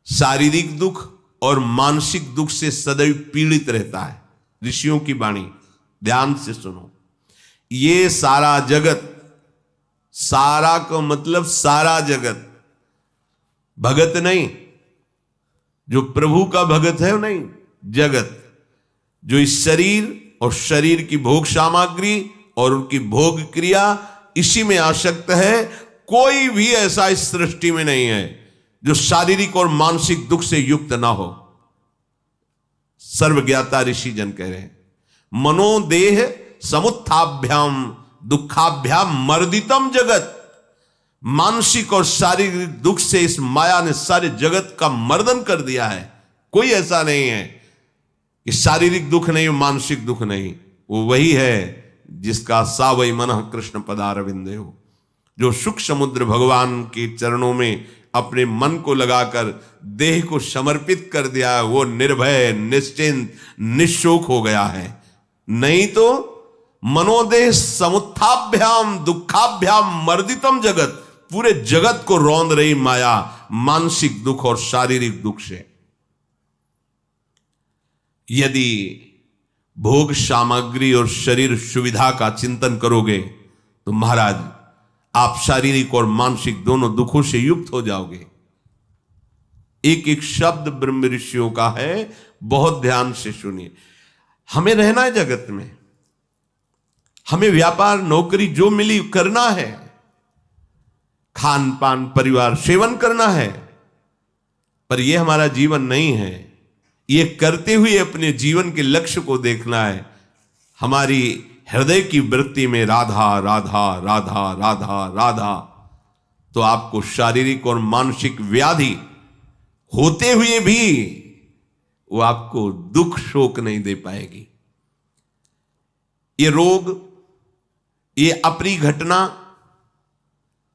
शारीरिक दुख और मानसिक दुख से सदैव पीड़ित रहता है। ऋषियों की वाणी ध्यान से सुनो। ये सारा जगत, सारा का मतलब सारा जगत, भगत नहीं, जो प्रभु का भगत है वो नहीं, जगत जो इस शरीर और शरीर की भोग सामग्री और उनकी भोग क्रिया इसी में आसक्त है। कोई भी ऐसा इस सृष्टि में नहीं है जो शारीरिक और मानसिक दुख से युक्त ना हो। सर्वज्ञाता ऋषि जन कह रहे हैं, मनोदेह समुत्थाभ्याम दुखाभ्याम मर्दितम जगत। मानसिक और शारीरिक दुख से इस माया ने सारे जगत का मर्दन कर दिया है। कोई ऐसा नहीं है कि शारीरिक दुख नहीं, मानसिक दुख नहीं। वो वही है जिसका सा वही मनः कृष्ण पदारविंदे हो, जो सुख समुद्र भगवान के चरणों में अपने मन को लगाकर देह को समर्पित कर दिया है। वो निर्भय, निश्चिंत, निशोक हो गया है। नहीं तो मनोदेह समुत्थाभ्याम दुखाभ्याम मर्दितम जगत, पूरे जगत को रौंद रही माया मानसिक दुख और शारीरिक दुख से। यदि भोग सामग्री और शरीर सुविधा का चिंतन करोगे तो महाराज आप शारीरिक और मानसिक दोनों दुखों से युक्त हो जाओगे। एक एक शब्द ब्रह्म ऋषियों का है, बहुत ध्यान से सुनिए। हमें रहना है जगत में, हमें व्यापार नौकरी जो मिली करना है, खान पान परिवार सेवन करना है, पर यह हमारा जीवन नहीं है। ये करते हुए अपने जीवन के लक्ष्य को देखना है। हमारी हृदय की वृत्ति में राधा राधा राधा राधा राधा, तो आपको शारीरिक और मानसिक व्याधि होते हुए भी वो आपको दुख शोक नहीं दे पाएगी। ये रोग, ये अप्रिय घटना,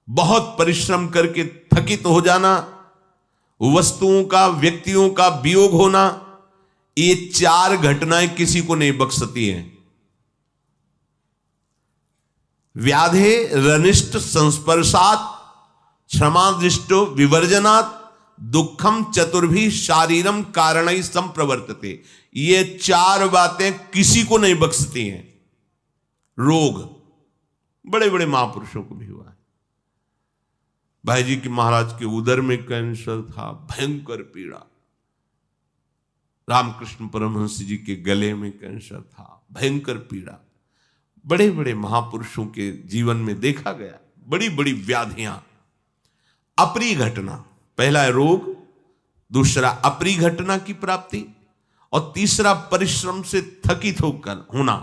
बहुत परिश्रम करके थकित हो जाना, वस्तुओं का व्यक्तियों का वियोग होना, ये चार घटनाएं किसी को नहीं बख्शती हैं। व्याधे रनिष्ठ संस्पर्शात क्षमादृष्टो विवर्जनात् दुखम चतुर्भी शारीरम कारणै संप्रवर्तते। ये चार बातें किसी को नहीं बख्शती हैं। रोग बड़े बड़े महापुरुषों को भी हुआ है। भाई जी की महाराज के उदर में कैंसर था, भयंकर पीड़ा। रामकृष्ण परमहंस जी के गले में कैंसर था, भयंकर पीड़ा। बड़े बड़े महापुरुषों के जीवन में देखा गया बड़ी बड़ी व्याधियां। अप्रिय घटना, पहला है रोग, दूसरा अप्रिय घटना की प्राप्ति, और तीसरा परिश्रम से थकित होकर होना,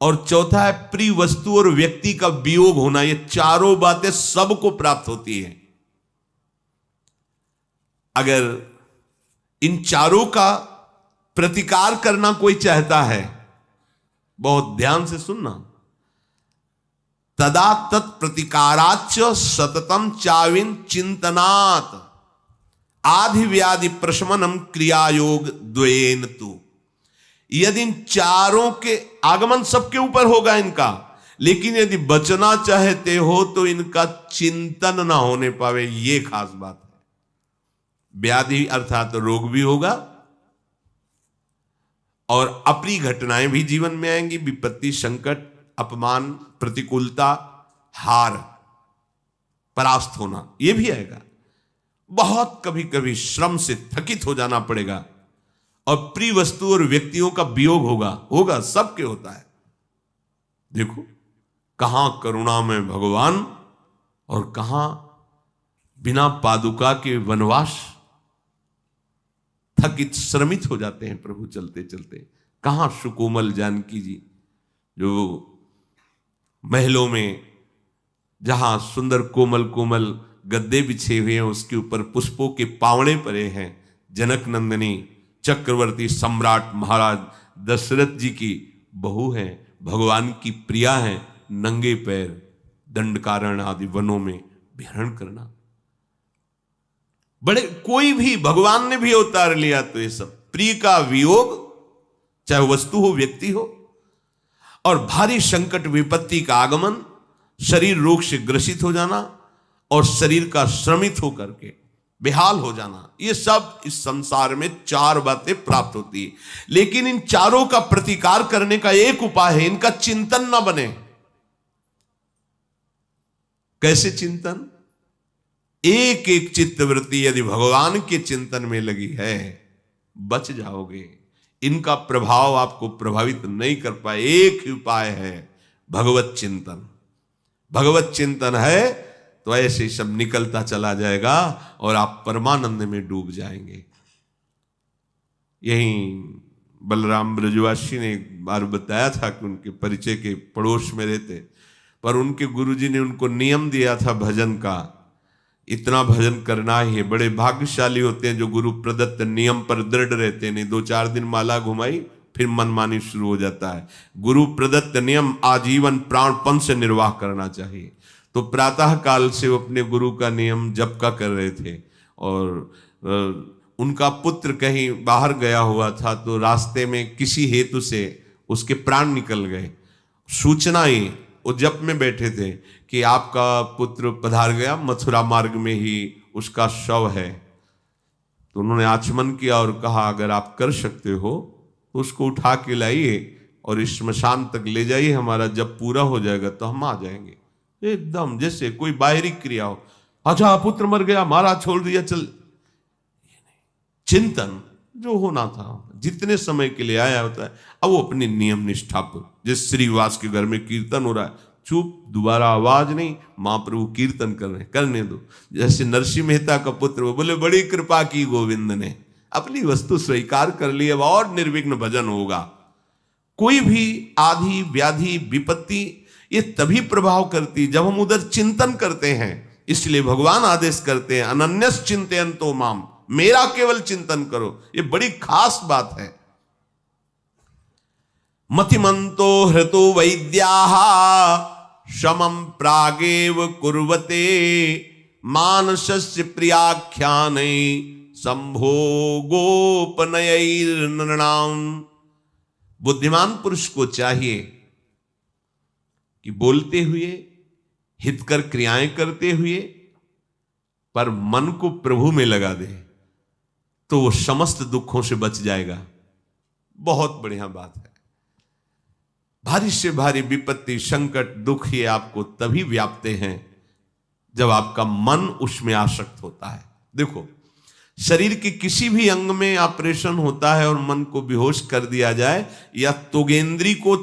और चौथा है प्रिय वस्तु और व्यक्ति का वियोग होना। ये चारों बातें सबको प्राप्त होती है। अगर इन चारों का प्रतिकार करना कोई चाहता है, बहुत ध्यान से सुनना, तदा तत्प्रतिकाराच सततम चाविन चिंतनात् आधि व्याधि प्रशमनम क्रियायोग द्वयेन तु। यदि इन चारों के आगमन सबके ऊपर होगा इनका, लेकिन यदि बचना चाहते हो तो इनका चिंतन ना होने पावे, ये खास बात है। व्याधि अर्थात रोग भी होगा और अप्रिय घटनाएं भी जीवन में आएंगी। विपत्ति, संकट, अपमान, प्रतिकूलता, हार, परास्त होना, यह भी आएगा। बहुत कभी कभी श्रम से थकित हो जाना पड़ेगा और प्रिय वस्तु और व्यक्तियों का वियोग होगा, सबके होता है। देखो कहां करुणा में भगवान और कहां बिना पादुका के वनवास, थकित श्रमित हो जाते हैं प्रभु चलते चलते। कहां सुकोमल जानकी जी जो महलों में, जहां सुंदर कोमल कोमल गद्दे बिछे हुए हैं, उसके ऊपर पुष्पों के पावड़े पड़े हैं। जनक नंदिनी चक्रवर्ती सम्राट महाराज दशरथ जी की बहू हैं, भगवान की प्रिया हैं, नंगे पैर दंडकारण्य आदि वनों में विहरण करना। बड़े कोई भी भगवान ने भी अवतार लिया तो ये सब प्रिय का वियोग, चाहे वस्तु हो व्यक्ति हो, और भारी संकट विपत्ति का आगमन, शरीर रोग से ग्रसित हो जाना और शरीर का श्रमित होकर के बेहाल हो जाना, ये सब इस संसार में चार बातें प्राप्त होती है। लेकिन इन चारों का प्रतिकार करने का एक उपाय है, इनका चिंतन ना बने। कैसे चिंतन? एक एक चित्तवृत्ति यदि भगवान के चिंतन में लगी है, बच जाओगे। इनका प्रभाव आपको प्रभावित नहीं कर पाए। एक ही उपाय है, भगवत चिंतन। भगवत चिंतन है तो ऐसे सब निकलता चला जाएगा और आप परमानंद में डूब जाएंगे। यही बलराम ब्रजवासी ने एक बार बताया था कि उनके परिचय के पड़ोस में रहते, पर उनके गुरुजी ने उनको नियम दिया था भजन का, इतना भजन करना ही है। बड़े भाग्यशाली होते हैं जो गुरु प्रदत्त नियम पर दृढ़ रहते हैं। नहीं 2-4 दिन माला घुमाई फिर मनमानी शुरू हो जाता है। गुरु प्रदत्त नियम आजीवन प्राणपण से निर्वाह करना चाहिए। तो प्रातः काल से वो अपने गुरु का नियम जप का कर रहे थे और उनका पुत्र कहीं बाहर गया हुआ था, तो रास्ते में किसी हेतु से उसके प्राण निकल गए। सूचना ही वो जप में बैठे थे कि आपका पुत्र पधार गया, मथुरा मार्ग में ही उसका शव है। तो उन्होंने आचमन किया और कहा अगर आप कर सकते हो तो उसको उठा के लाइए और इस श्मशान तक ले जाइए, हमारा जब पूरा हो जाएगा तो हम आ जाएंगे। एकदम जैसे कोई बाहरी क्रिया हो, अच्छा पुत्र मर गया, मारा छोड़ दिया, चल। चिंतन जो होना था जितने समय के लिए आया होता है, अब वो अपनी नियम निष्ठा पर, जिस श्रीवास के घर में कीर्तन हो रहा है, चुप, दोबारा आवाज नहीं, महाप्रभु कीर्तन कर रहे हैं, करने दो। जैसे नरसिंह मेहता का पुत्र, वो बोले बड़ी कृपा की गोविंद ने, अपनी वस्तु स्वीकार कर ली, अब और निर्विघ्न भजन होगा। कोई भी आधि व्याधि विपत्ति ये तभी प्रभाव करती जब हम उधर चिंतन करते हैं। इसलिए भगवान आदेश करते हैं अनन्यस चिंतयन्तो माम, मेरा केवल चिंतन करो। ये बड़ी खास बात है। मतिमंतो हृतो वैद्याः शमं प्रागेव कुर्वते मानसस्य प्रियाख्यानै संभोगोपनयैर्नृणाम्। बुद्धिमान पुरुष को चाहिए कि बोलते हुए, हितकर क्रियाएं करते हुए, पर मन को प्रभु में लगा दे तो वो समस्त दुखों से बच जाएगा। बहुत बढ़िया बात है। भारी से भारी विपत्ति, संकट, दुख ये आपको तभी व्यापते हैं जब आपका मन उसमें आसक्त होता है। देखो, शरीर के किसी भी अंग में ऑपरेशन होता है और मन को बेहोश कर दिया जाए या त्वगेंद्री को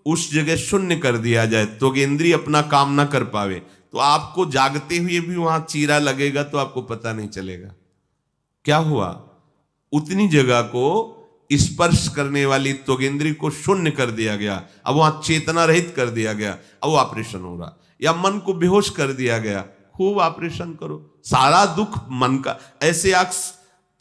उस जगह शून्य कर दिया जाए, त्वगेंद्री अपना काम ना कर पावे, तो आपको जागते हुए भी वहां चीरा लगेगा तो आपको पता नहीं चलेगा क्या हुआ। उतनी जगह को स्पर्श करने वाली त्वगेंद्री को शून्य कर दिया गया, अब वहां चेतना रहित कर दिया गया, अब वो ऑपरेशन हो रहा। या मन को बेहोश कर दिया गया, खूब ऑपरेशन करो, सारा दुख मन का। ऐसे आंख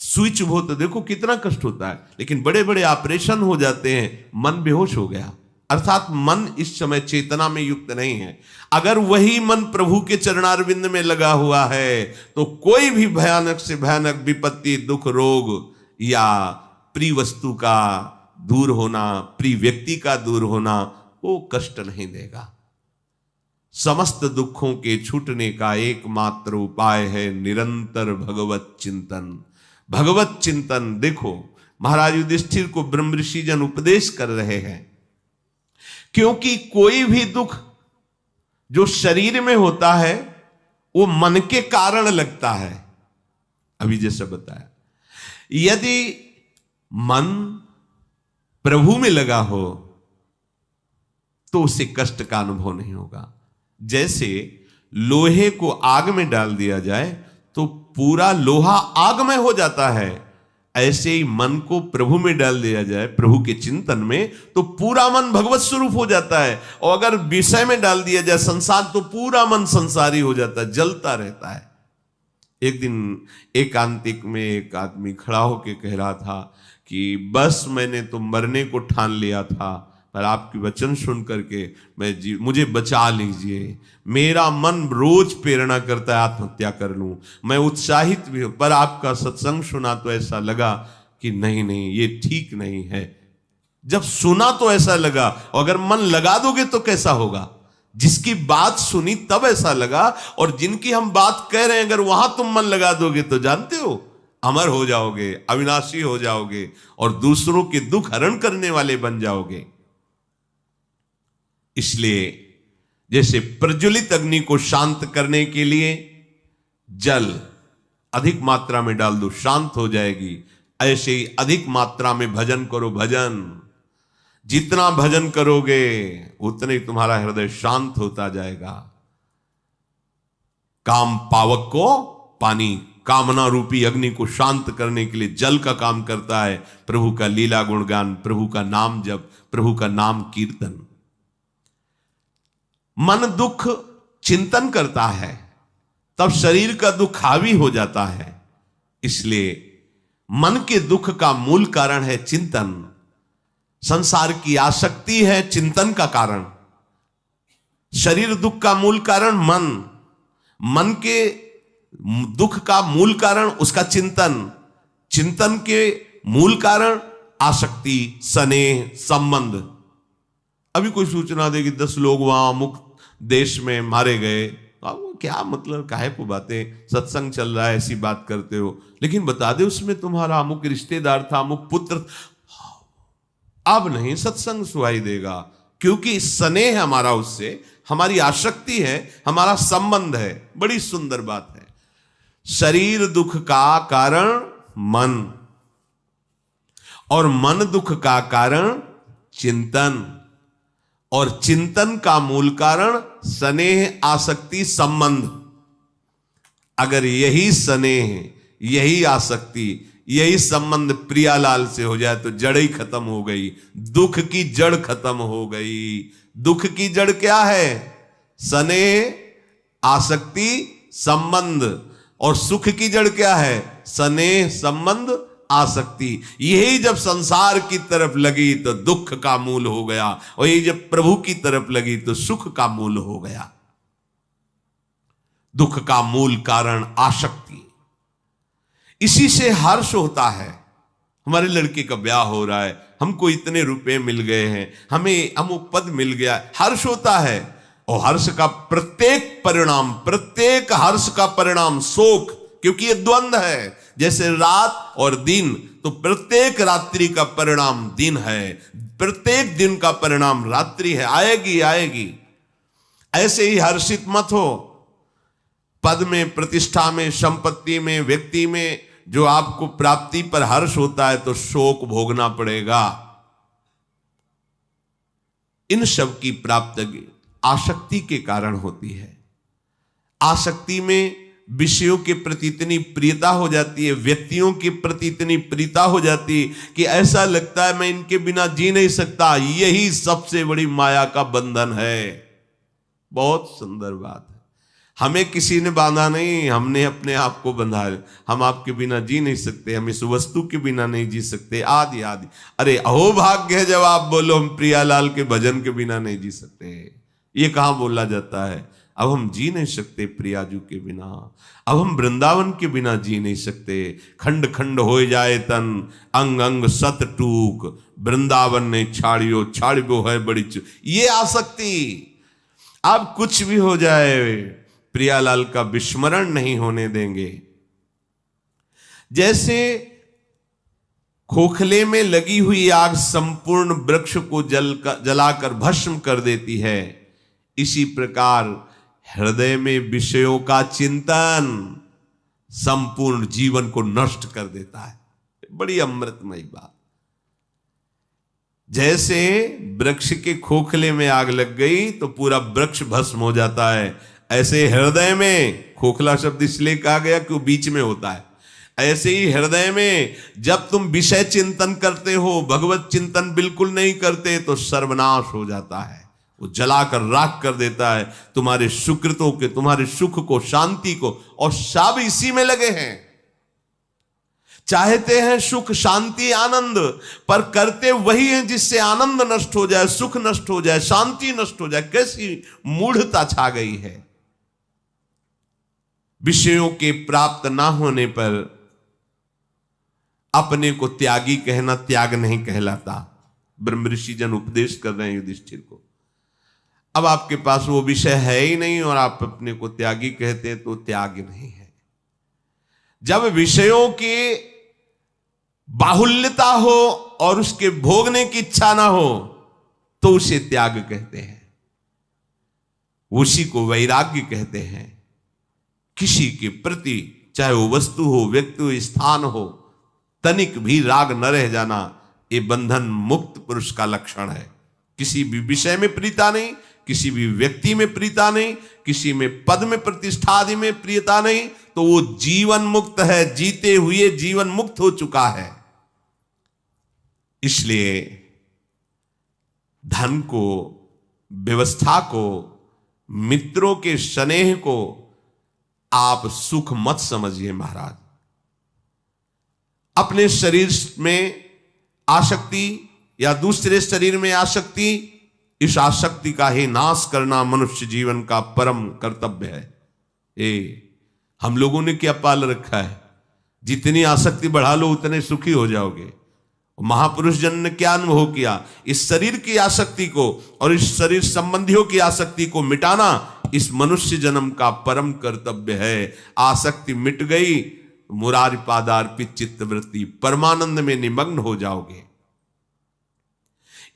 स्विच हो तो देखो कितना कष्ट होता है, लेकिन बड़े बड़े ऑपरेशन हो जाते हैं, मन बेहोश हो गया, अर्थात मन इस समय चेतना में युक्त नहीं है। अगर वही मन प्रभु के चरणारविंद में लगा हुआ है तो कोई भी भयानक से भयानक विपत्ति, दुख, रोग या प्रिय वस्तु का दूर होना, प्रिय व्यक्ति का दूर होना, वो कष्ट नहीं देगा। समस्त दुखों के छूटने का एकमात्र उपाय है निरंतर भगवत चिंतन। भगवत चिंतन, देखो महाराज युधिष्ठिर को ब्रह्म ऋषि जन उपदेश कर रहे हैं, क्योंकि कोई भी दुख जो शरीर में होता है वो मन के कारण लगता है। अभी जैसे बताया, यदि मन प्रभु में लगा हो तो उसे कष्ट का अनुभव नहीं होगा। जैसे लोहे को आग में डाल दिया जाए तो पूरा लोहा आग में हो जाता है, ऐसे ही मन को प्रभु में डाल दिया जाए, प्रभु के चिंतन में, तो पूरा मन भगवत स्वरूप हो जाता है। और अगर विषय में डाल दिया जाए संसार, तो पूरा मन संसारी हो जाता है, जलता रहता है। एक दिन एकांतिक में एक आदमी खड़ा होकर कह रहा था कि बस मैंने तो मरने को ठान लिया था, पर आपकी वचन सुन करके मुझे बचा लीजिए। मेरा मन रोज प्रेरणा करता है आत्महत्या कर लूं, मैं उत्साहित भी हूं, पर आपका सत्संग सुना तो ऐसा लगा कि नहीं नहीं ये ठीक नहीं है। जब सुना तो ऐसा लगा, अगर मन लगा दोगे तो कैसा होगा। जिसकी बात सुनी तब ऐसा लगा, और जिनकी हम बात कह रहे हैं अगर वहां तुम मन लगा दोगे तो जानते हो अमर हो जाओगे, अविनाशी हो जाओगे और दूसरों के दुख हरण करने वाले बन जाओगे। इसलिए जैसे प्रज्वलित अग्नि को शांत करने के लिए जल अधिक मात्रा में डाल दो, शांत हो जाएगी, ऐसे ही अधिक मात्रा में भजन करो। भजन जितना भजन करोगे उतने ही तुम्हारा हृदय शांत होता जाएगा। काम पावक को पानी, कामना रूपी अग्नि को शांत करने के लिए जल का काम करता है। प्रभु का लीला गुणगान, प्रभु का नाम जप, प्रभु का नाम कीर्तन। मन दुख चिंतन करता है तब शरीर का दुख हावी हो जाता है। इसलिए मन के दुख का मूल कारण है चिंतन। संसार की आसक्ति है चिंतन का कारण। शरीर दुख का मूल कारण मन, मन के दुख का मूल कारण उसका चिंतन, चिंतन के मूल कारण आसक्ति, स्नेह, संबंध। अभी कोई सूचना दे कि 10 लोग वहां अमुक देश में मारे गए, अब क्या मतलब, काहे को बातें, सत्संग चल रहा है ऐसी बात करते हो, लेकिन बता दे उसमें तुम्हारा अमुक रिश्तेदार था, अमुक पुत्र। अब नहीं सत्संग सुहाई देगा, क्योंकि स्नेह हमारा उससे, हमारी आसक्ति है, हमारा संबंध है। बड़ी सुंदर बात है। शरीर दुख का कारण मन, और मन दुख का कारण चिंतन, और चिंतन का मूल कारण स्नेह, आसक्ति, संबंध। अगर यही स्नेह, यही आसक्ति, यही संबंध प्रियालाल से हो जाए तो जड़ ही खत्म हो गई, दुख की जड़ खत्म हो गई। दुख की जड़ क्या है? स्नेह, आसक्ति, संबंध। और सुख की जड़ क्या है? स्नेह, संबंध, आसक्ति। यही जब संसार की तरफ लगी तो दुख का मूल हो गया, और यही जब प्रभु की तरफ लगी तो सुख का मूल हो गया। दुख का मूल कारण आसक्ति। इसी से हर्ष होता है। हमारे लड़के का ब्याह हो रहा है, हमको इतने रुपए मिल गए हैं, हमें अमुक पद मिल गया, हर्ष होता है। और हर्ष का प्रत्येक परिणाम, प्रत्येक हर्ष का परिणाम शोक, क्योंकि ये द्वंद्व है। जैसे रात और दिन, तो प्रत्येक रात्रि का परिणाम दिन है, प्रत्येक दिन का परिणाम रात्रि है, आएगी आएगी। ऐसे ही हर्षित मत हो। पद में, प्रतिष्ठा में, संपत्ति में, व्यक्ति में जो आपको प्राप्ति पर हर्ष होता है तो शोक भोगना पड़ेगा। इन सब की प्राप्ति आसक्ति के कारण होती है। आसक्ति में विषयों के प्रति इतनी प्रियता हो जाती है, व्यक्तियों के प्रति इतनी प्रियता हो जाती है कि ऐसा लगता है मैं इनके बिना जी नहीं सकता। यही सबसे बड़ी माया का बंधन है। बहुत सुंदर बात है। हमें किसी ने बांधा नहीं, हमने अपने आप को बंधा है। हम आपके बिना जी नहीं सकते, हम इस वस्तु के बिना नहीं जी सकते, आदि आदि। अरे अहो भाग्य है जब आप बोलो हम प्रियालाल के भजन के बिना नहीं जी सकते। ये कहां बोला जाता है? अब हम जी नहीं सकते प्रियाजू के बिना, अब हम वृंदावन के बिना जी नहीं सकते। खंड खंड हो जाए तन, अंग अंग सत टूक, वृंदावन ने छाड़ियो छाड़ियो है बड़ी ये आसक्ति। अब कुछ भी हो जाए प्रियालाल का विस्मरण नहीं होने देंगे। जैसे खोखले में लगी हुई आग संपूर्ण वृक्ष को जलाकर भस्म कर देती है, इसी प्रकार हृदय में विषयों का चिंतन संपूर्ण जीवन को नष्ट कर देता है। बड़ी अमृतमयी बात। जैसे वृक्ष के खोखले में आग लग गई तो पूरा वृक्ष भस्म हो जाता है, ऐसे हृदय में, खोखला शब्द इसलिए कहा गया कि वो बीच में होता है, ऐसे ही हृदय में जब तुम विषय चिंतन करते हो, भगवत चिंतन बिल्कुल नहीं करते तो सर्वनाश हो जाता है। वो जलाकर राख कर देता है तुम्हारे सुकृतों के, तुम्हारे सुख को, शांति को। और सब इसी में लगे हैं, चाहते हैं सुख, शांति, आनंद, पर करते वही है जिससे आनंद नष्ट हो जाए, सुख नष्ट हो जाए, शांति नष्ट हो जाए। कैसी मूढ़ता छा गई है। विषयों के प्राप्त ना होने पर अपने को त्यागी कहना त्याग नहीं कहलाता। ब्रह्म ऋषि जन उपदेश कर रहे हैं युधिष्ठिर को। अब आपके पास वो विषय है ही नहीं और आप अपने को त्यागी कहते हैं, तो त्याग नहीं है। जब विषयों की बाहुल्यता हो और उसके भोगने की इच्छा ना हो तो उसे त्याग कहते हैं, उसी को वैराग्य कहते हैं। किसी के प्रति, चाहे वो वस्तु हो, व्यक्ति हो, स्थान हो, तनिक भी राग न रह जाना, ये बंधन मुक्त पुरुष का लक्षण है। किसी भी विषय में प्रीता नहीं, किसी भी व्यक्ति में प्रीता नहीं, किसी में पद में प्रतिष्ठा आदि में प्रियता नहीं, तो वो जीवन मुक्त है, जीते हुए जीवन मुक्त हो चुका है। इसलिए धन को, व्यवस्था को, मित्रों के स्नेह को आप सुख मत समझिए महाराज। अपने शरीर में आसक्ति या दूसरे शरीर में आसक्ति, इस आसक्ति का ही नाश करना मनुष्य जीवन का परम कर्तव्य है। हम लोगों ने क्या पाल रखा है, जितनी आसक्ति बढ़ा लो उतने सुखी हो जाओगे। महापुरुष जन ने क्या अनुभव किया, इस शरीर की आसक्ति को और इस शरीर संबंधियों की आसक्ति को मिटाना इस मनुष्य जन्म का परम कर्तव्य है। आसक्ति मिट गई, मुरारी पादार्पित चित्तवृत्ति, परमानंद में निमग्न हो जाओगे।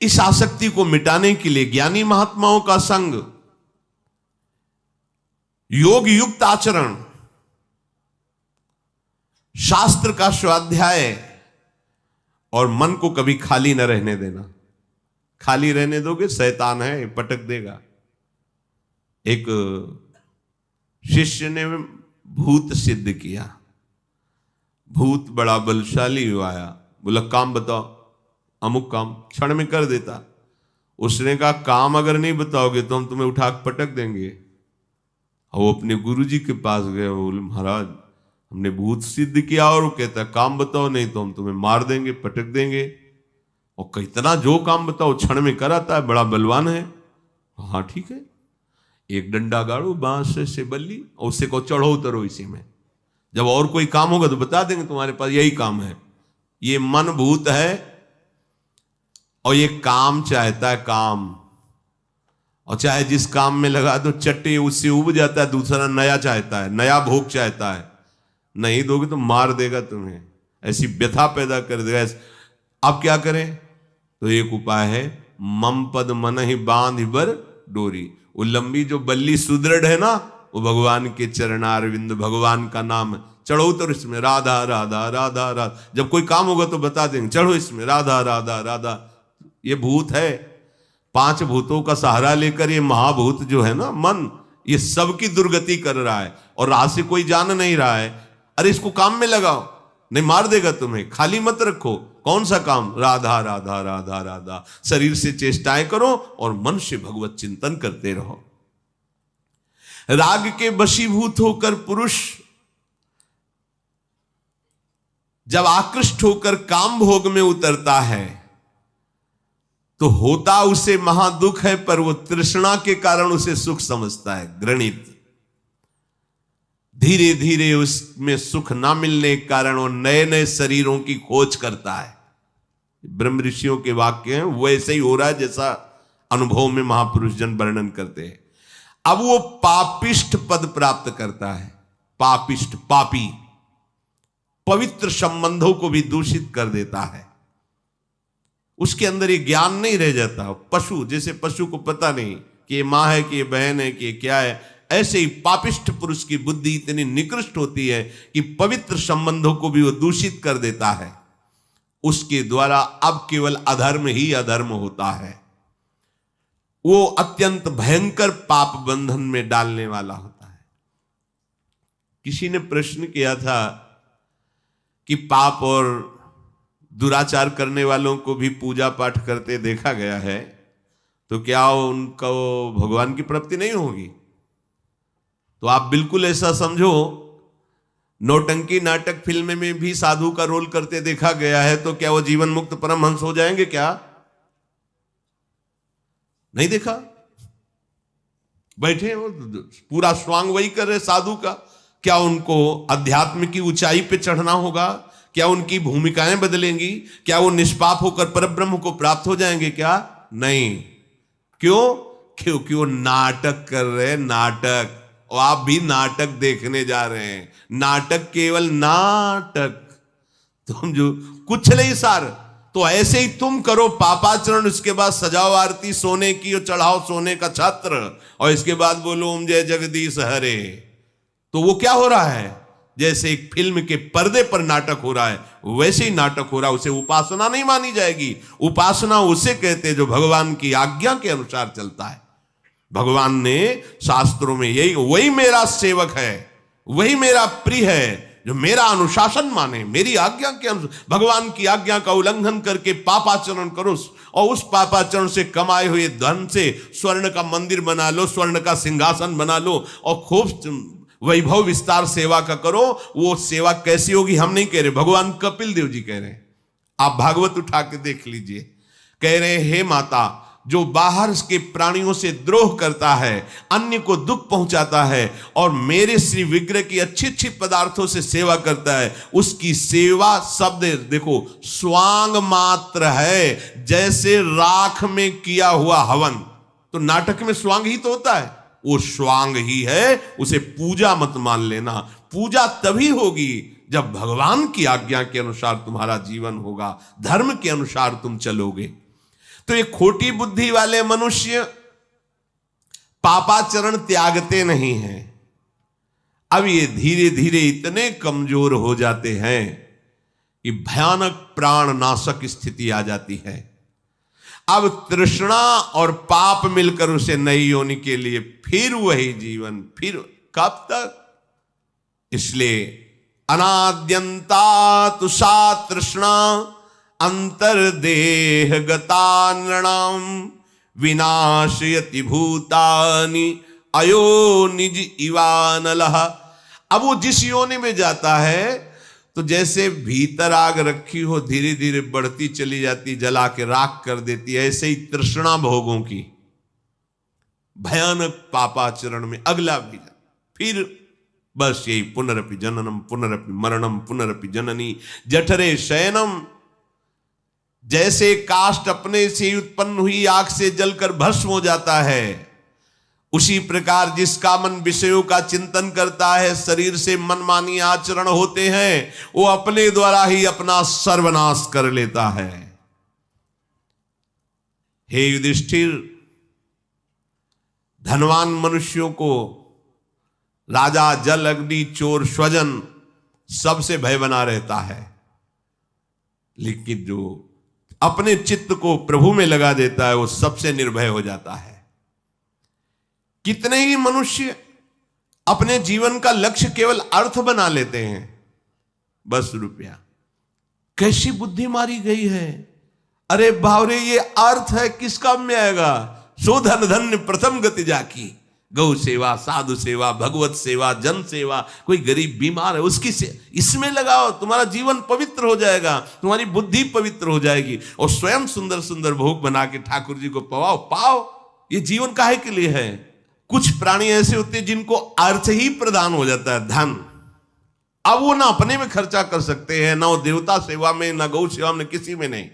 इस आसक्ति को मिटाने के लिए ज्ञानी महात्माओं का संग, योग युक्त आचरण, शास्त्र का स्वाध्याय और मन को कभी खाली न रहने देना। खाली रहने दोगे शैतान है, पटक देगा। एक शिष्य ने भूत सिद्ध किया, भूत बड़ा बलशाली हुआ आया, बोला काम बताओ, अमुक काम, क्षण में कर देता। उसने कहा काम अगर नहीं बताओगे तो हम तुम्हें उठा पटक देंगे। और वो अपने गुरुजी के पास गए, बोले महाराज हमने भूत सिद्ध किया, और वो कहता है काम बताओ नहीं तो हम तुम्हें मार देंगे, पटक देंगे। और कितना जो काम बताओ क्षण में कराता है, बड़ा बलवान है। हाँ ठीक है, एक डंडा गाड़ो बांस से बल्ली और उससे को चढ़ो उतरो इसी में, जब और कोई काम होगा तो बता देंगे तुम्हारे पास यही काम है। ये मन भूत है और ये काम चाहता है काम, और चाहे जिस काम में लगा दो चट्टे उससे उब जाता है, दूसरा नया चाहता है, नया भोग चाहता है। नहीं दोगे तो मार देगा तुम्हें, ऐसी व्यथा पैदा कर देगा। अब क्या करें, तो एक उपाय है, मम पद मन ही बांध बर डोरी। वो लंबी जो बल्ली सुदृढ़ है ना, वो भगवान के चरणारविंद, भगवान का नाम, चढ़ो उतर इसमें, राधा राधा राधा राधा। जब कोई काम होगा तो बता देंगे, चढ़ो इसमें राधा राधा राधा। ये भूत है, 5 भूतों का सहारा लेकर ये महाभूत जो है ना मन, ये सबकी दुर्गति कर रहा है और राह से कोई जान नहीं रहा है। अरे इसको काम में लगाओ, नहीं मार देगा तुम्हें। खाली मत रखो, कौन सा काम, राधा राधा राधा राधा। शरीर से चेष्टाएं करो और मन से भगवत चिंतन करते रहो। राग के वशीभूत होकर पुरुष जब आकृष्ट होकर काम भोग में उतरता है तो होता उसे महादुख है, पर वो तृष्णा के कारण उसे सुख समझता है, घृणित। धीरे धीरे उसमें सुख ना मिलने के कारण वो नए नए शरीरों की खोज करता है। ब्रह्म ऋषियों के वाक्य हैं, वैसे ही हो रहा है जैसा अनुभव में महापुरुष जन वर्णन करते हैं। अब वो पापिष्ठ पद प्राप्त करता है। पापिष्ठ, पापी, पवित्र संबंधों को भी दूषित कर देता है। उसके अंदर ये ज्ञान नहीं रह जाता। पशु, जैसे पशु को पता नहीं कि ये मां है कि ये बहन है कि ये क्या है, ऐसे ही पापिष्ठ पुरुष की बुद्धि इतनी निकृष्ट होती है कि पवित्र संबंधों को भी वो दूषित कर देता है। उसके द्वारा अब केवल अधर्म ही अधर्म होता है। वो अत्यंत भयंकर पाप बंधन में डालने वाला होता है। किसी ने प्रश्न किया था कि पाप और दुराचार करने वालों को भी पूजा पाठ करते देखा गया है, तो क्या उनको भगवान की प्राप्ति नहीं होगी? तो आप बिल्कुल ऐसा समझो, नौटंकी नाटक फिल्म में भी साधु का रोल करते देखा गया है, तो क्या वो जीवन मुक्त परमहंस हो जाएंगे? क्या नहीं देखा? बैठे हो, पूरा स्वांग वही कर रहे साधु का। क्या उनको अध्यात्म की ऊंचाई पे चढ़ना होगा? क्या उनकी भूमिकाएं बदलेंगी? क्या वो निष्पाप होकर परब्रह्म को प्राप्त हो जाएंगे? क्या नहीं। क्यों? क्योंकि वो नाटक कर रहे हैं, नाटक। और आप भी नाटक देखने जा रहे हैं। नाटक केवल नाटक, तुम जो कुछ नहीं सार, तो ऐसे ही तुम करो पापाचरण, उसके बाद सजाओ आरती सोने की और चढ़ाओ सोने का छत्र, और इसके बाद बोलो ओम जय जगदीश हरे। तो वो क्या हो रहा है? जैसे एक फिल्म के पर्दे पर नाटक हो रहा है, वैसे ही नाटक हो रहा है। उसे उपासना नहीं मानी जाएगी। उपासना उसे कहते हैं जो भगवान की आज्ञा के अनुसार चलता है। भगवान ने शास्त्रों में यही, वही मेरा सेवक है, वही मेरा प्रिय है, जो मेरा अनुशासन माने, मेरी आज्ञा के अनुसार। भगवान की आज्ञा का उल्लंघन करके पापाचरण करो, और उस पापाचरण से कमाए हुए धन से स्वर्ण का मंदिर बना लो, स्वर्ण का सिंहासन बना लो, और खूब वैभव विस्तार सेवा का करो। वो सेवा कैसी होगी हम नहीं कह रहे, भगवान कपिल देव जी कह रहे हैं। आप भागवत उठा के देख लीजिए। कह रहे हैं, हे माता, जो बाहर के प्राणियों से द्रोह करता है, अन्य को दुख पहुंचाता है, और मेरे श्री विग्रह की अच्छी अच्छी पदार्थों से सेवा करता है, उसकी सेवा शब्द देखो स्वांग मात्र है, जैसे राख में किया हुआ हवन। तो नाटक में स्वांग ही तो होता है, वो स्वांग ही है। उसे पूजा मत मान लेना। पूजा तभी होगी जब भगवान की आज्ञा के अनुसार तुम्हारा जीवन होगा, धर्म के अनुसार तुम चलोगे। तो ये खोटी बुद्धि वाले मनुष्य पापाचरण त्यागते नहीं हैं। अब ये धीरे धीरे इतने कमजोर हो जाते हैं कि भयानक प्राण नाशक स्थिति आ जाती है। अब तृष्णा और पाप मिलकर उसे नई योनि के लिए फिर वही जीवन, फिर कब तक? इसलिए अनाद्यंता तुषा तृष्णा अंतर्देह गता नृणाम विनाशयति भूतानि अयो निज इवानलः। अब वो जिस योनि में जाता है, तो जैसे भीतर आग रखी हो धीरे धीरे बढ़ती चली जाती, जला के राख कर देती है, ऐसे ही तृष्णा भोगों की भयानक पापाचरण में अगला भी फिर बस यही पुनरपि जननम पुनरपि मरणम पुनरपि जननी जठरे शयनम। जैसे काष्ठ अपने से उत्पन्न हुई आग से जलकर भस्म हो जाता है, उसी प्रकार जिसका मन विषयों का चिंतन करता है, शरीर से मनमानी आचरण होते हैं, वो अपने द्वारा ही अपना सर्वनाश कर लेता है। हे युधिष्ठिर, धनवान मनुष्यों को राजा, जल, अग्नि, चोर, स्वजन सबसे भय बना रहता है, लेकिन जो अपने चित्त को प्रभु में लगा देता है वो सबसे निर्भय हो जाता है। कितने ही मनुष्य अपने जीवन का लक्ष्य केवल अर्थ बना लेते हैं, बस रुपया। कैसी बुद्धि मारी गई है। अरे बावरे, ये अर्थ है, किस काम में आएगा? सो धन धन्य प्रथम गति जाकी। गौ सेवा, साधु सेवा, भगवत सेवा, जन सेवा। कोई गरीब बीमार है उसकी इसमें लगाओ, तुम्हारा जीवन पवित्र हो जाएगा, तुम्हारी बुद्धि पवित्र हो जाएगी, और स्वयं सुंदर सुंदर भोग बना के ठाकुर जी को पाओ। ये जीवन काहे के लिए है? कुछ प्राणी ऐसे होते हैं जिनको अर्थ ही प्रदान हो जाता है, धन। अब वो ना अपने में खर्चा कर सकते हैं, ना वो देवता सेवा में, ना गौ सेवा में, किसी में नहीं।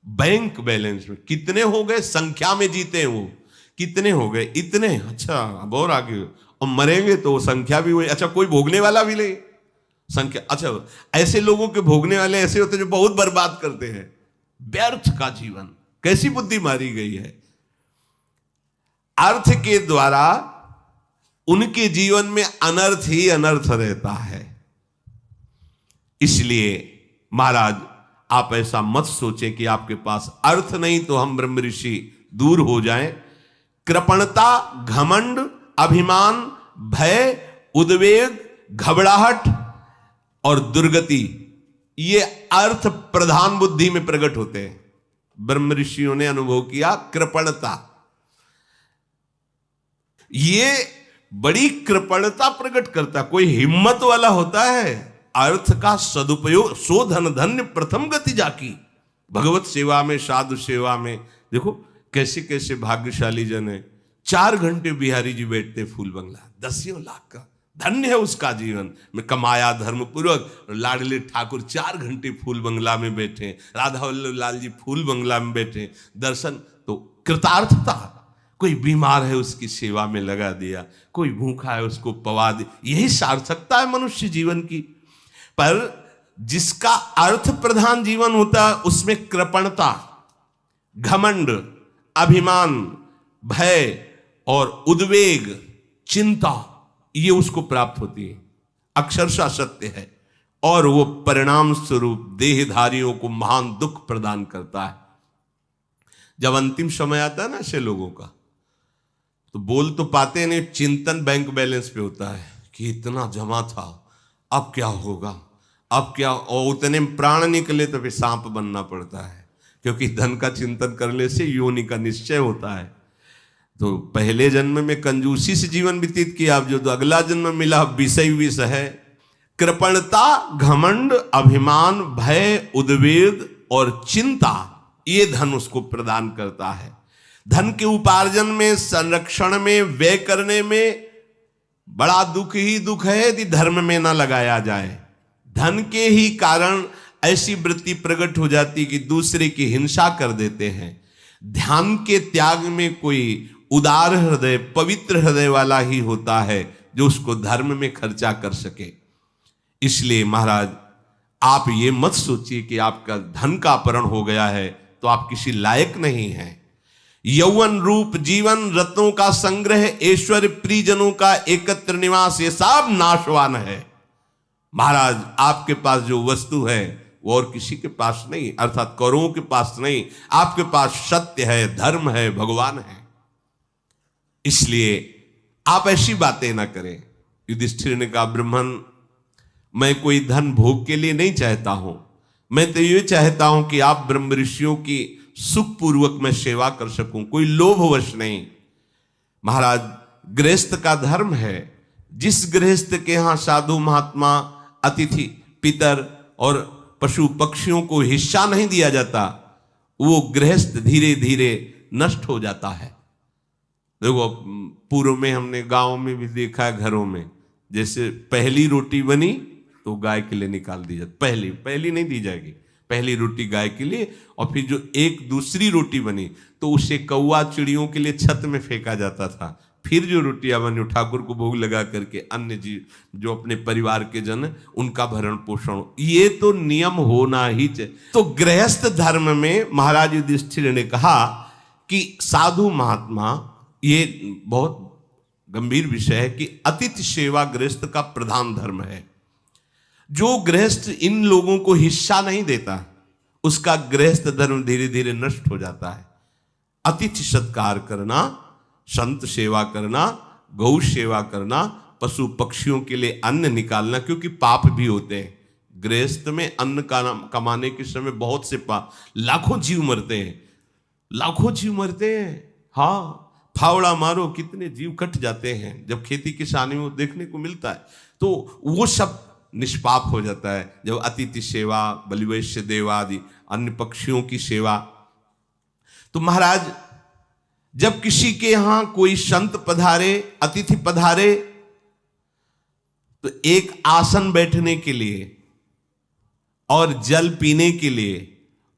बैंक बैलेंस में कितने हो गए, संख्या में जीते हैं वो, कितने हो गए, इतने, अच्छा अब और आगे, और मरेंगे तो संख्या भी हुई। अच्छा, कोई भोगने वाला भी नहीं, संख्या। अच्छा, ऐसे लोगों के भोगने वाले ऐसे होते हैं जो बहुत बर्बाद करते हैं, व्यर्थ का जीवन। कैसी बुद्धि मारी गई है। अर्थ के द्वारा उनके जीवन में अनर्थ ही अनर्थ रहता है। इसलिए महाराज, आप ऐसा मत सोचें कि आपके पास अर्थ नहीं तो हम ब्रह्म ऋषि दूर हो जाएं। कृपणता, घमंड, अभिमान, भय, उद्वेग, घबराहट और दुर्गति, ये अर्थ प्रधान बुद्धि में प्रकट होते हैं। ब्रह्म ऋषियों ने अनुभव किया कृपणता, ये बड़ी कृपणता प्रकट करता। कोई हिम्मत वाला होता है, अर्थ का सदुपयोग। सो धन धन्य प्रथम गति जाकी। भगवत सेवा में, साधु सेवा में देखो कैसे कैसे भाग्यशाली जन है। 4 घंटे बिहारी जी बैठते फूल बंगला, 10 लाख का, धन्य है उसका जीवन में, कमाया धर्म पूर्वक। लाडले ठाकुर 4 घंटे फूल बंगला में बैठे, राधा वल्लभ लाल जी फूल बंगला में बैठे, दर्शन। तो कृतार्थता, कोई बीमार है उसकी सेवा में लगा दिया, कोई भूखा है उसको पवा दिया। यही सार्थकता है मनुष्य जीवन की। पर जिसका अर्थ प्रधान जीवन होता है उसमें कृपणता, घमंड, अभिमान, भय और उद्वेग, चिंता, ये उसको प्राप्त होती है। अक्षरशः सत्य है। और वो परिणाम स्वरूप देहधारियों को महान दुख प्रदान करता है। जब अंतिम समय आता है ना ऐसे लोगों का, तो बोल तो पाते नहीं, चिंतन बैंक बैलेंस पे होता है कि इतना जमा था, अब क्या होगा, अब क्या, और उतने में प्राण निकले तो फिर सांप बनना पड़ता है, क्योंकि धन का चिंतन करने से योनि का निश्चय होता है। तो पहले जन्म में कंजूसी से जीवन व्यतीत किया, अब जो अगला जन्म मिला विषय विष है। कृपणता, घमंड, अभिमान, भय, उद्वेग और चिंता, ये धन उसको प्रदान करता है। धन के उपार्जन में, संरक्षण में, व्यय करने में बड़ा दुख ही दुख है यदि धर्म में ना लगाया जाए। धन के ही कारण ऐसी वृत्ति प्रकट हो जाती कि दूसरे की हिंसा कर देते हैं। ध्यान के त्याग में कोई उदार हृदय, पवित्र हृदय वाला ही होता है जो उसको धर्म में खर्चा कर सके। इसलिए महाराज, आप ये मत सोचिए कि आपका धन का अपहरण हो गया है तो आप किसी लायक नहीं हैं। यौवन रूप जीवन, रत्नों का संग्रह, ऐश्वर्य, प्रियजनों का एकत्र निवास, ये सब नाशवान है। महाराज, आपके पास जो वस्तु है वो और किसी के पास नहीं, अर्थात कौरवों के पास नहीं। आपके पास सत्य है, धर्म है, भगवान है। इसलिए आप ऐसी बातें ना करें। युधिष्ठिर ने कहा, ब्राह्मण, मैं कोई धन भोग के लिए नहीं चाहता हूं, मैं तो ये चाहता हूं कि आप ब्रह्म ऋषियों की सुखपूर्वक मैं सेवा कर सकूं, कोई लोभवश नहीं। महाराज, गृहस्थ का धर्म है, जिस गृहस्थ के यहां साधु महात्मा, अतिथि, पितर और पशु पक्षियों को हिस्सा नहीं दिया जाता, वो गृहस्थ धीरे धीरे नष्ट हो जाता है। देखो, पूर्व में हमने गांव में भी देखा है, घरों में जैसे पहली रोटी बनी तो गाय के लिए निकाल दी जाती, पहली नहीं दी जाएगी, पहली रोटी गाय के लिए, और फिर जो एक दूसरी रोटी बनी तो उसे कौवा चिड़ियों के लिए छत में फेंका जाता था। फिर जो रोटियां बनी ठाकुर को भोग लगा करके अन्य जीव जो अपने परिवार के जन, उनका भरण पोषण, ये तो नियम होना ही चाहिए। तो गृहस्थ धर्म में महाराज युधिष्ठिर ने कहा कि साधु महात्मा, ये बहुत गंभीर विषय है कि अतिथि सेवा गृहस्थ का प्रधान धर्म है। जो गृहस्थ इन लोगों को हिस्सा नहीं देता, उसका गृहस्थ धर्म धीरे धीरे नष्ट हो जाता है। अतिथि सत्कार करना, संत सेवा करना, गौ सेवा करना, पशु पक्षियों के लिए अन्न निकालना, क्योंकि पाप भी होते हैं। गृहस्थ में अन्न कमाने के समय बहुत से पाप, लाखों जीव मरते हैं, लाखों जीव मरते हैं। हाँ, फावड़ा मारो कितने जीव कट जाते हैं जब खेती किसानी में देखने को मिलता है। तो वो सब निष्पाप हो जाता है जब अतिथि सेवा, बलिवैश्य देवादि अन्य पक्षियों की सेवा। तो महाराज, जब किसी के यहां कोई संत पधारे, अतिथि पधारे, तो एक आसन बैठने के लिए और जल पीने के लिए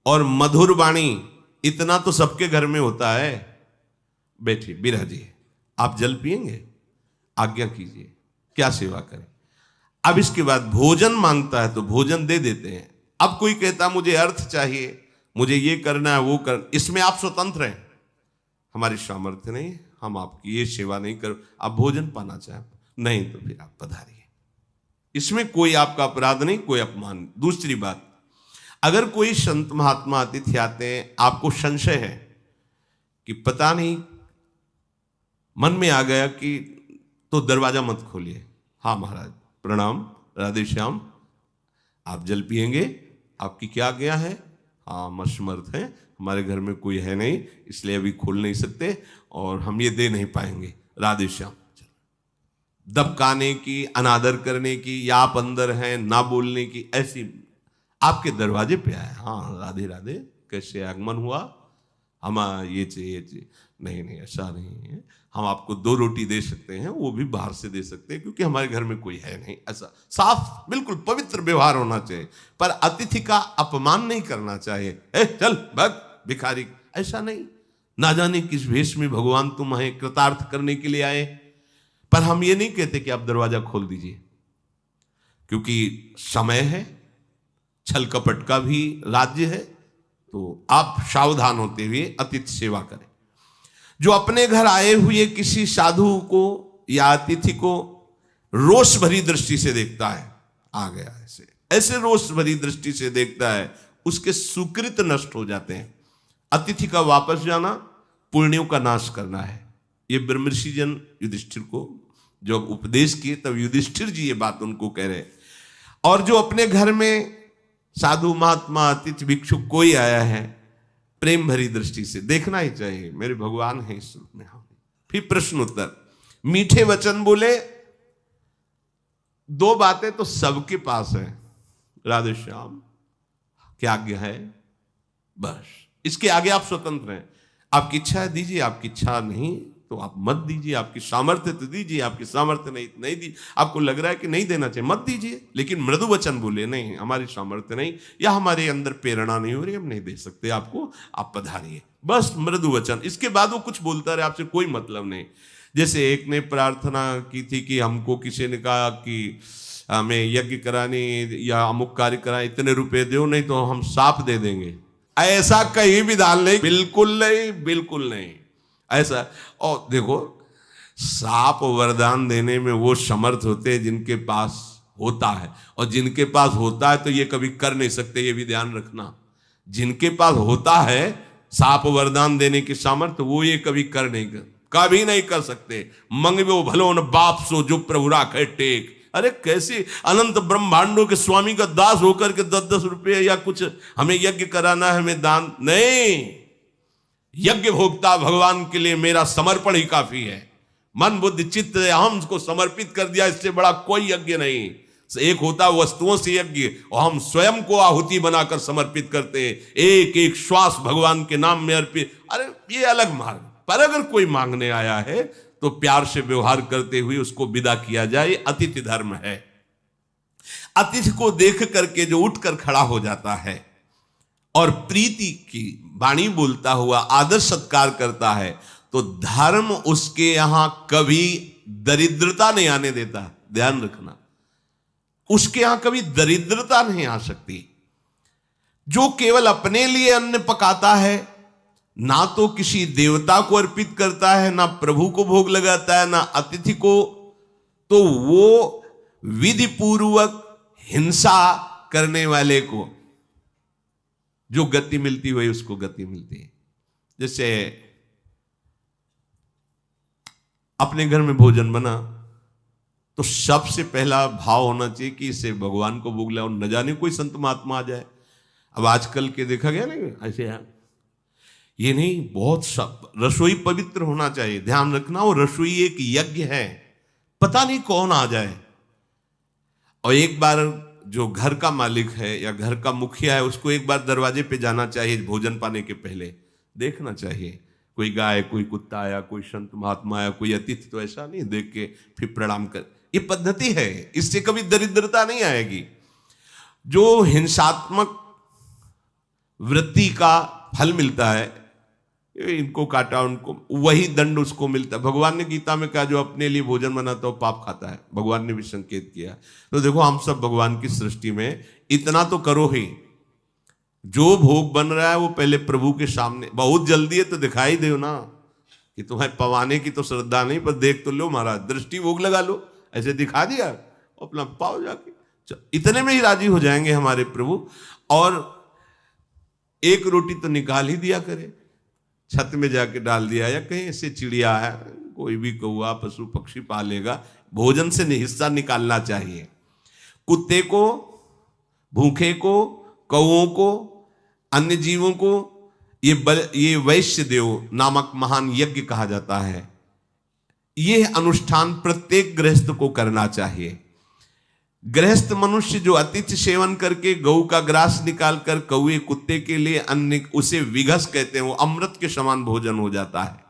और मधुर वाणी, इतना तो सबके घर में होता है। बैठिए, बिराजिए, आप जल पिएंगे, आज्ञा कीजिए, क्या सेवा करें। अब इसके बाद भोजन मांगता है तो भोजन दे देते हैं। अब कोई कहता मुझे अर्थ चाहिए, मुझे ये करना है, वो कर, इसमें आप स्वतंत्र हैं, हमारी सामर्थ्य नहीं, हम आपकी ये सेवा नहीं कर। आप भोजन पाना चाहें, नहीं तो फिर आप पधारिए, इसमें कोई आपका अपराध नहीं, कोई अपमान। दूसरी बात, अगर कोई संत महात्मा अतिथि आते हैं, आपको संशय है कि पता नहीं, मन में आ गया कि, तो दरवाजा मत खोलिए। हाँ महाराज, प्रणाम, राधे श्याम, आप जल पिएंगे, आपकी क्या आज्ञा है? हाँ, हम असमर्थ हैं, हमारे घर में कोई है नहीं, इसलिए अभी खोल नहीं सकते और हम ये दे नहीं पाएंगे, राधे श्याम। दबकाने की, अनादर करने की, या आप अंदर हैं ना बोलने की, ऐसी आपके दरवाजे पे आए, हाँ राधे राधे, कैसे आगमन हुआ, हम ये चाहिए, नहीं ऐसा नहीं है, हम आपको 2 रोटी दे सकते हैं, वो भी बाहर से दे सकते हैं क्योंकि हमारे घर में कोई है नहीं। ऐसा साफ बिल्कुल पवित्र व्यवहार होना चाहिए, पर अतिथि का अपमान नहीं करना चाहिए। चल भाग भिखारी, ऐसा नहीं। ना जाने किस भेष में भगवान तुम्हें कृतार्थ करने के लिए आए। पर हम ये नहीं कहते कि आप दरवाजा खोल दीजिए, क्योंकि समय है, छल कपट का भी राज्य है, तो आप सावधान होते हुए अतिथि सेवा करें। जो अपने घर आए हुए किसी साधु को या अतिथि को रोष भरी दृष्टि से देखता है, आ गया ऐसे ऐसे रोष भरी दृष्टि से देखता है, उसके सुकृत नष्ट हो जाते हैं। अतिथि का वापस जाना पुण्यों का नाश करना है। ये ब्रह्मर्षि जन युधिष्ठिर को जब उपदेश किए तब युधिष्ठिर जी ये बात उनको कह रहे। और जो अपने घर में साधु महात्मा अतिथि भिक्षुक कोई आया है, प्रेम भरी दृष्टि से देखना ही चाहिए, मेरे भगवान है इस रूप में। फिर प्रश्न उत्तर, मीठे वचन बोले। दो बातें तो सबके पास है, राधे श्याम क्या आज्ञा है, बस इसके आगे आप स्वतंत्र हैं। आपकी इच्छा है दीजिए, आपकी इच्छा नहीं तो आप मत दीजिए। आपकी सामर्थ्य तो दीजिए, आपकी सामर्थ्य नहीं दी, आपको लग रहा है कि नहीं देना चाहिए, मत दीजिए। लेकिन मृदु वचन बोले, नहीं हमारी सामर्थ्य नहीं, या हमारे अंदर प्रेरणा नहीं हो रही, हम नहीं दे सकते आपको, आप पधारिए, बस मृदु वचन। इसके बाद वो कुछ बोलता रहे, आपसे कोई मतलब नहीं। जैसे एक ने प्रार्थना की थी कि हमको किसी ने कहा कि हमें यज्ञ कराने या अमुक कार्य कराए, इतने रुपए दो नहीं तो हम सांप दे देंगे। ऐसा कहीं भी दान नहीं, बिल्कुल नहीं, बिल्कुल नहीं ऐसा। और देखो, सांप वरदान देने में वो समर्थ होते हैं जिनके पास होता है, और जिनके पास होता है तो ये कभी कर नहीं सकते, ये भी ध्यान रखना। जिनके पास होता है सांप वरदान देने की सामर्थ्य, वो ये कभी कभी नहीं कर सकते। मंगवे भलो न बाप सो जो प्रभु राखे टेक। अरे कैसे अनंत ब्रह्मांडों के स्वामी का दास होकर के 10-10 रुपये या कुछ हमें यज्ञ कराना है, हमें दान नहीं। यज्ञ भोक्ता भगवान के लिए मेरा समर्पण ही काफी है। मन बुद्धि चित्त हम को समर्पित कर दिया, इससे बड़ा कोई यज्ञ नहीं। एक होता वस्तुओं से यज्ञ, और हम स्वयं को आहुति बनाकर समर्पित करते हैं, एक एक श्वास भगवान के नाम में अर्पित। अरे ये अलग मार्ग। पर अगर कोई मांगने आया है तो प्यार से व्यवहार करते हुए उसको विदा किया जाए, अतिथि धर्म है। अतिथि को देख करके जो उठकर खड़ा हो जाता है और प्रीति की वाणी बोलता हुआ आदर सत्कार करता है, तो धर्म उसके यहां कभी दरिद्रता नहीं आने देता। ध्यान रखना, उसके यहां कभी दरिद्रता नहीं आ सकती। जो केवल अपने लिए अन्न पकाता है, ना तो किसी देवता को अर्पित करता है, ना प्रभु को भोग लगाता है, ना अतिथि को, तो वो विधि पूर्वक हिंसा करने वाले को जो गति मिलती हुई उसको गति मिलती है। जैसे अपने घर में भोजन बना तो सबसे पहला भाव होना चाहिए कि इसे भगवान को भोग लगाओ, न जाने कोई संत महात्मा आ जाए। अब आजकल के देखा गया ना ऐसे है, ये नहीं, बहुत सब रसोई पवित्र होना चाहिए। ध्यान रखना, वो रसोई एक यज्ञ है, पता नहीं कौन आ जाए। और एक बार जो घर का मालिक है या घर का मुखिया है, उसको एक बार दरवाजे पे जाना चाहिए भोजन पाने के पहले, देखना चाहिए कोई गाय, कोई कुत्ता आया, कोई संत महात्मा आया, कोई अतिथि, तो ऐसा नहीं देख के फिर प्रणाम कर। ये पद्धति है, इससे कभी दरिद्रता नहीं आएगी। जो हिंसात्मक वृत्ति का फल मिलता है, इनको काटा उनको, वही दंड उसको मिलता है। भगवान ने गीता में कहा जो अपने लिए भोजन बनाता है वो पाप खाता है, भगवान ने भी संकेत किया। तो देखो, हम सब भगवान की सृष्टि में इतना तो करो ही, जो भोग बन रहा है वो पहले प्रभु के सामने, बहुत जल्दी है तो दिखाई दो ना कि तुम्हें पवाने की तो श्रद्धा नहीं, पर देख तो लो महाराज, दृष्टि भोग लगा लो, ऐसे दिखा दिया अपना पाओ जाके, इतने में ही राजी हो जाएंगे हमारे प्रभु। और एक रोटी तो निकाल ही दिया करे, छत में जाके डाल दिया, या कहीं ऐसे चिड़िया है, कोई भी कौआ पशु पक्षी पालेगा, भोजन से हिस्सा निकालना चाहिए। कुत्ते को, भूखे को, कौओं को, अन्य जीवों को ये वैश्य देव नामक महान यज्ञ कहा जाता है। यह अनुष्ठान प्रत्येक गृहस्थ को करना चाहिए। गृहस्थ मनुष्य जो अतिथि सेवन करके गऊ का ग्रास निकालकर कौए कुत्ते के लिए अन्न, उसे विघस कहते हैं, वो अमृत के समान भोजन हो जाता है।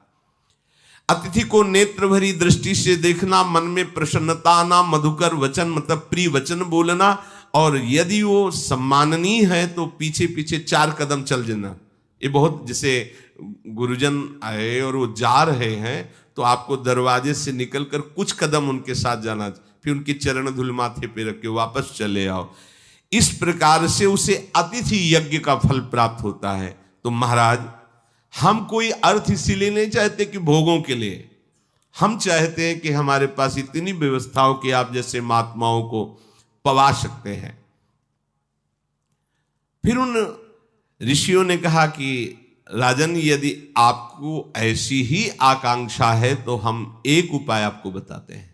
अतिथि को नेत्र भरी दृष्टि से देखना, मन में प्रसन्नता आना, मधुकर वचन मतलब प्रिय वचन बोलना, और यदि वो सम्माननीय है तो पीछे पीछे 4 कदम चल जाना, ये बहुत, जैसे गुरुजन आए और वो जा रहे हैं तो आपको दरवाजे से निकलकर कुछ कदम उनके साथ जाना, फिर उनकी चरण धूल माथे पे रख के वापस चले आओ। इस प्रकार से उसे अतिथि यज्ञ का फल प्राप्त होता है। तो महाराज, हम कोई अर्थ इसीलिए नहीं चाहते कि भोगों के लिए, हम चाहते हैं कि हमारे पास इतनी व्यवस्थाओं की आप जैसे महात्माओं को पवा सकते हैं। फिर उन ऋषियों ने कहा कि राजन, यदि आपको ऐसी ही आकांक्षा है तो हम एक उपाय आपको बताते हैं।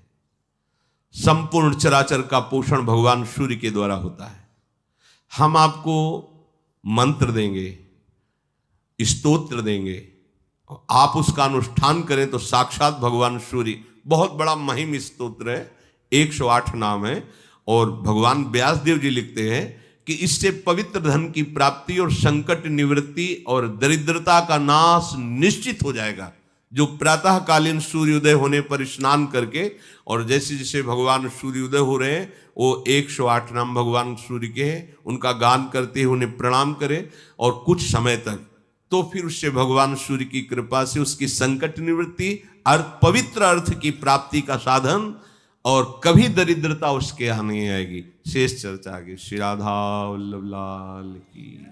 संपूर्ण चराचर का पोषण भगवान सूर्य के द्वारा होता है। हम आपको मंत्र देंगे, स्तोत्र देंगे, आप उसका अनुष्ठान करें तो साक्षात भगवान सूर्य, बहुत बड़ा महिम स्तोत्र है, 108 नाम है। और भगवान व्यासदेव जी लिखते हैं कि इससे पवित्र धन की प्राप्ति और संकट निवृत्ति और दरिद्रता का नाश निश्चित हो जाएगा। जो प्रातःकालीन सूर्योदय होने पर स्नान करके, और जैसे जैसे भगवान सूर्योदय हो रहे हैं, वो 108 नाम भगवान सूर्य के हैं, उनका गान करते हुए उन्हें प्रणाम करें और कुछ समय तक, तो फिर उससे भगवान सूर्य की कृपा से उसकी संकट निवृत्ति, पवित्र अर्थ की प्राप्ति का साधन, और कभी दरिद्रता उसके यहाँ नहीं आएगी। शेष चर्चा आगे। श्री राधा वल्लभ लाल की।